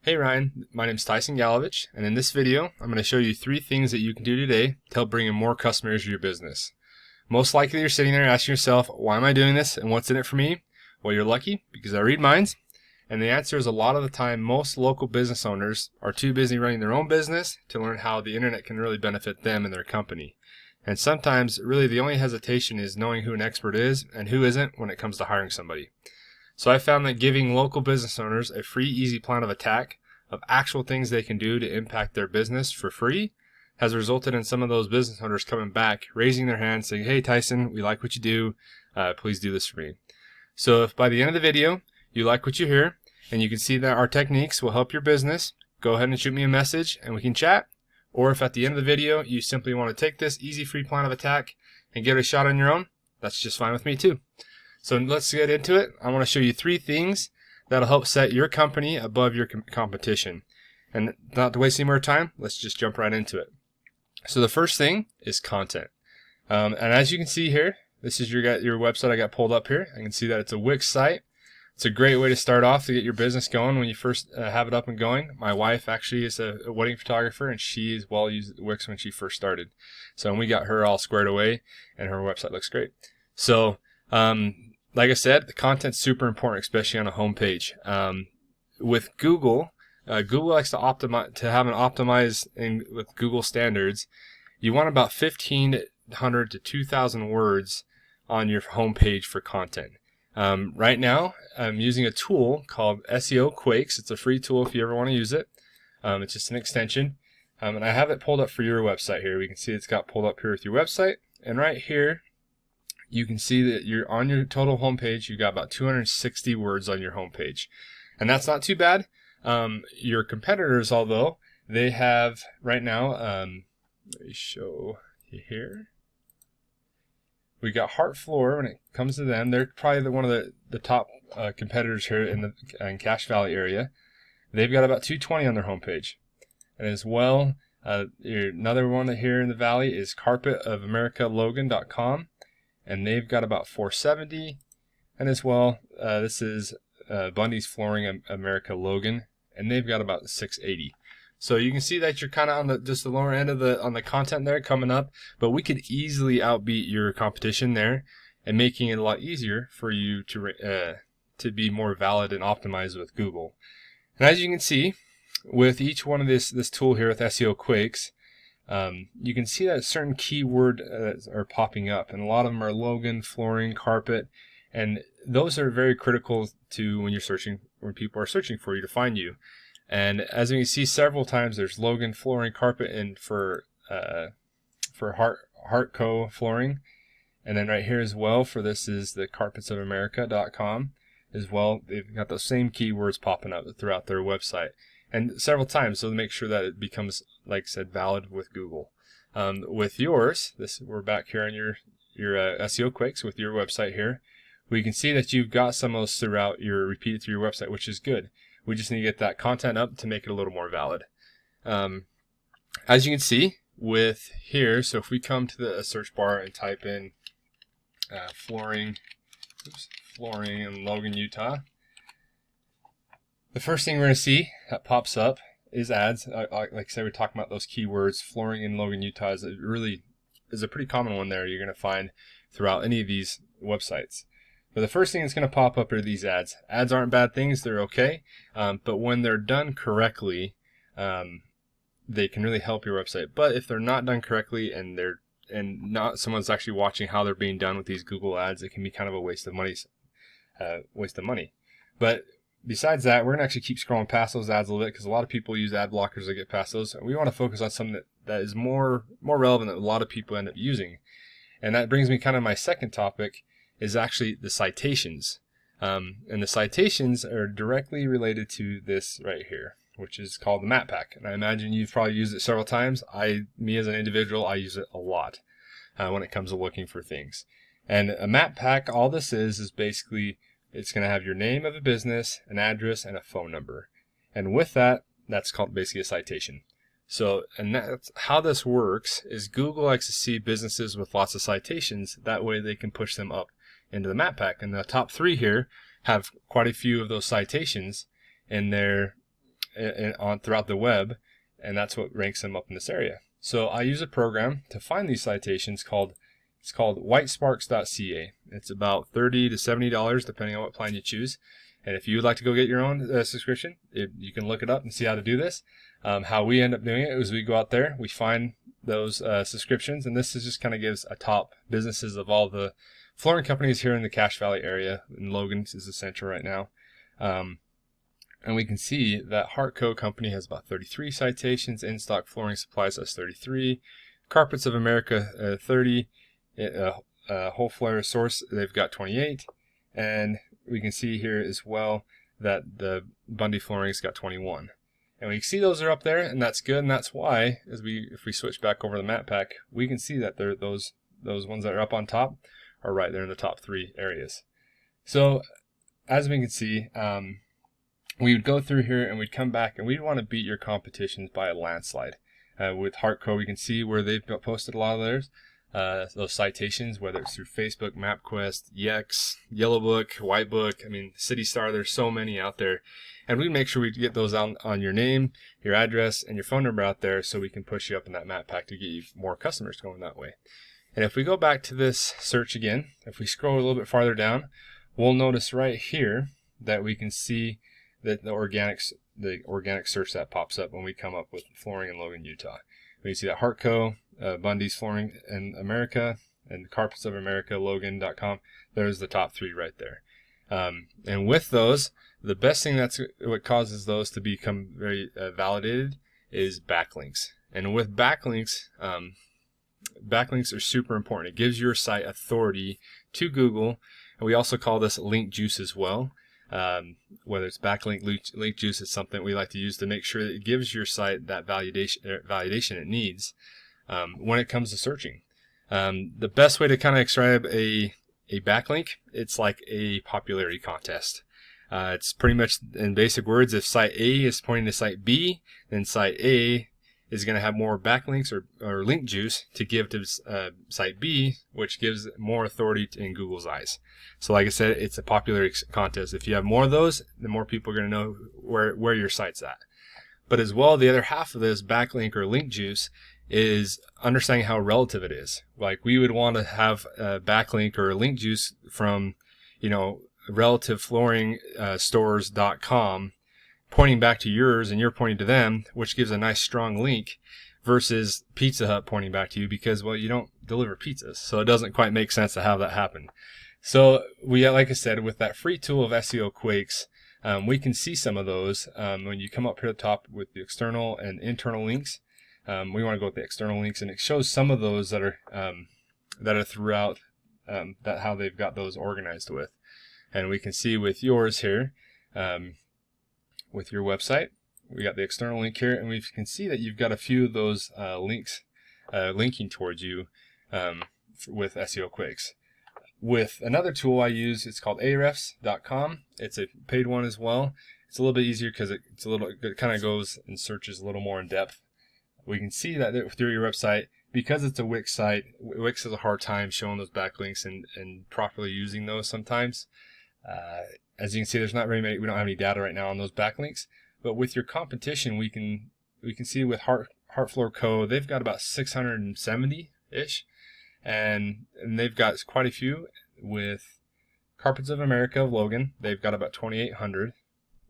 Hey Ryan, my name is Tyson, and in this video, I'm going to show you 3 things that you can do today to help bring in more customers to your business. Most likely you're sitting there asking yourself, why am I doing this and what's in it for me? Well, you're lucky because I read minds, and the answer is a lot of the time most local business owners are too busy running their own business to learn how the internet can really benefit them and their company. And sometimes really the only hesitation is knowing who an expert is and who isn't when it comes to hiring somebody. So I found that giving local business owners a free, easy plan of attack of actual things they can do to impact their business for free has resulted in some of those business owners coming back, raising their hand, saying, hey Tyson, we like what you do. Please do this for me. So if by the end of the video you like what you hear and you can see that our techniques will help your business, go ahead and shoot me a message and we can chat. Or if at the end of the video you simply want to take this easy free plan of attack and give it a shot on your own, that's just fine with me too. So let's get into it. I want to show you 3 things that'll help set your company above your competition. And not to waste any more time, let's just jump right into it. So the first thing is content. And as you can see here, this is your website I got pulled up here. I can see that it's a Wix site. It's a great way to start off to get your business going when you first have it up and going. My wife actually is a wedding photographer, and she as well used Wix when she first started. So we got her all squared away, and her website looks great. So like I said, the content's super important, especially on a homepage. With Google, Google likes to have an optimized with Google standards. You want about 1,500 to 2,000 words on your homepage for content. Right now, I'm using a tool called SEO Quakes. It's a free tool if you ever want to use it. It's just an extension. And I have it pulled up for your website here. We can see it's got pulled up here with your website. And right here, you can see that you're on your total homepage. You've got about 260 words on your homepage. And that's not too bad. Your competitors, although, they have right now, let me show you here. We got Heart Floor when it comes to them. They're probably one of the top competitors here in the Cache Valley area. They've got about 220 on their homepage. And as well, another one here in the valley is carpetofamerica.logan.com. And they've got about 470. And as well, this is Bundy's Flooring America Logan, and they've got about 680. So you can see that you're kind of on just the lower end of the content there coming up, but we could easily outbeat your competition there, and making it a lot easier for you to be more valid and optimized with Google. And as you can see, with each one of this tool here with SEO Quakes, you can see that certain keyword are popping up, and a lot of them are Logan, flooring, carpet, and those are very critical to when people are searching for you to find you. And as you can see several times, there's Logan, flooring, carpet, and for Heartco flooring, and then right here as well for this is the carpetsofamerica.com as well. They've got those same keywords popping up throughout their website. And several times, so to make sure that it becomes, like I said, valid with Google. With yours, we're back here on your SEO Quakes with your website here. We can see that you've got some of those repeated through your website, which is good. We just need to get that content up to make it a little more valid. As you can see with here, so if we come to the search bar and type in flooring in Logan, Utah. The first thing we're going to see that pops up is ads. Like I said, we're talking about those keywords. Flooring in Logan, Utah is a pretty common one there you're going to find throughout any of these websites. But the first thing that's going to pop up are these ads. Ads aren't bad things. They're okay. But when they're done correctly, they can really help your website. But if they're not done correctly and not someone's actually watching how they're being done with these Google ads, it can be kind of a waste of money. But besides that, we're going to actually keep scrolling past those ads a little bit because a lot of people use ad blockers to get past those. We want to focus on something that is more relevant that a lot of people end up using. And that brings me kind of my second topic is actually the citations. And the citations are directly related to this right here, which is called the map pack. And I imagine you've probably used it several times. Me as an individual, I use it a lot when it comes to looking for things. And a map pack, all this is basically it's going to have your name of a business, an address, and a phone number. And with that, that's called basically a citation. So, and that's how this works is Google likes to see businesses with lots of citations. That way they can push them up into the map pack. And the top 3 here have quite a few of those citations in their on throughout the web, and that's what ranks them up in this area. So I use a program to find these citations it's called whitesparks.ca. It's about $30 to $70 depending on what plan you choose. And if you would like to go get your own subscription, you can look it up and see how to do this. How we end up doing it is we go out there, we find those subscriptions, and this is just kind of gives a top businesses of all the flooring companies here in the Cache Valley area, and Logan is the center right now. And we can see that Hartco company has about 33 citations, In Stock Flooring Supplies has 33, Carpets of America 30, Whole Flare Source, they've got 28, and we can see here as well that the Bundy Flooring's got 21. And we can see those are up there, and that's good, and that's why, if we switch back over the map pack, we can see that those ones that are up on top are right there in the top 3 areas. So, as we can see, we would go through here and we'd come back and we'd want to beat your competitions by a landslide. With Hartco, we can see where they've posted a lot of theirs. Those citations, whether it's through Facebook, MapQuest, Yext, Yellowbook, Whitebook, I mean, City Star, there's so many out there. And we make sure we get those out on your name, your address, and your phone number out there so we can push you up in that map pack to get you more customers going that way. And if we go back to this search again, if we scroll a little bit farther down, we'll notice right here that we can see that the organic search that pops up when we come up with flooring in Logan, Utah. We can see that Hartco, Bundy's Flooring in America, and Carpets of America, Logan.com. There's the top 3 right there. And with those, the best thing that's what causes those to become very validated is backlinks. And with backlinks, backlinks are super important. It gives your site authority to Google, and we also call this link juice as well. Whether it's backlink, link juice is something we like to use to make sure that it gives your site that validation it needs when it comes to searching. The best way to kind of describe a backlink, it's like a popularity contest. It's pretty much in basic words, if site A is pointing to site B, then site A is going to have more backlinks or link juice to give to site B, which gives more authority in Google's eyes. So like I said, it's a popularity contest. If you have more of those, the more people are going to know where your site's at. But as well, the other half of this backlink or link juice is understanding how relative it is. Like we would want to have a backlink or a link juice from, relativeflooringstores.com pointing back to yours and you're pointing to them, which gives a nice strong link, versus Pizza Hut pointing back to you because, well, you don't deliver pizzas. So it doesn't quite make sense to have that happen. So we, like I said, with that free tool of SEO Quakes, we can see some of those when you come up here at the top with the external and internal links. We want to go with the external links, and it shows some of those that are throughout that how they've got those organized with. And we can see with yours here, with your website, we got the external link here, and we can see that you've got a few of those links linking towards you with SEO Quakes. With another tool I use, it's called ahrefs.com. It's a paid one as well. It's a little bit easier because it kind of goes and searches a little more in depth. We can see that through your website, because it's a Wix site, Wix has a hard time showing those backlinks and properly using those sometimes. As you can see, there's not very many. We don't have any data right now on those backlinks. But with your competition, we can see with Heartfloor Co. they've got about 670-ish, and they've got quite a few. With Carpets of America of Logan, they've got about 2,800,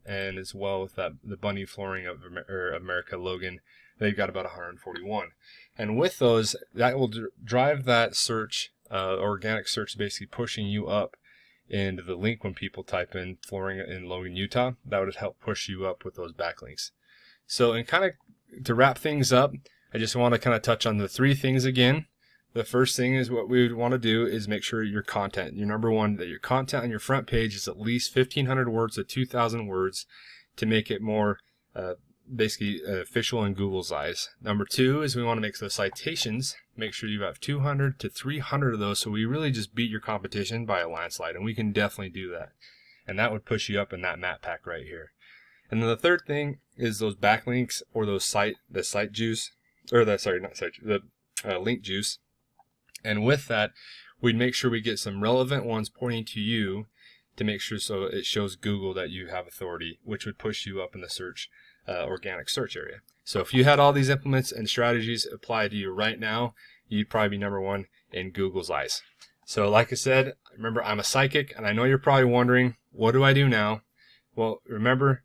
and as well with the Bundy Flooring of America Logan, they've got about 141. And with those, that will drive that search, organic search, basically pushing you up into the link when people type in flooring in Logan, Utah. That would help push you up with those backlinks. So, and kind of to wrap things up, I just want to kind of touch on the 3 things again. The first thing is what we would want to do is make sure your content, your number one, that your content on your front page is at least 1,500 words to 2,000 words to make it more basically official in Google's eyes. Number 2 is we want to make the citations, make sure you have 200 to 300 of those, so we really just beat your competition by a landslide, and we can definitely do that. And that would push you up in that map pack right here. And then the third thing is those backlinks or those link juice. And with that, we'd make sure we get some relevant ones pointing to you to make sure so it shows Google that you have authority, which would push you up in the search organic search area. So if you had all these implements and strategies applied to you right now, you'd probably be number one in Google's eyes. So like I said, remember, I'm a psychic, and I know you're probably wondering, what do I do now? Well, remember,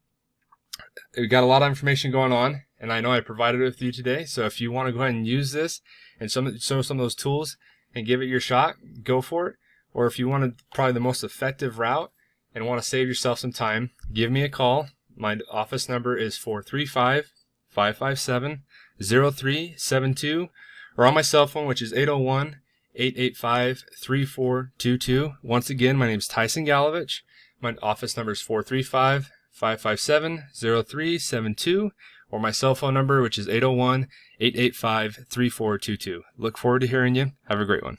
we've got a lot of information going on, and I know I provided it with you today. So if you want to go ahead and use this and some of those tools and give it your shot, go for it. Or if you want to, probably the most effective route and want to save yourself some time, give me a call. My office number is 435-557-0372, or on my cell phone, which is 801-885-3422. Once again, my name is Tyson Galovich. My office number is 435-557-0372, or my cell phone number, which is 801-885-3422. Look forward to hearing you. Have a great one.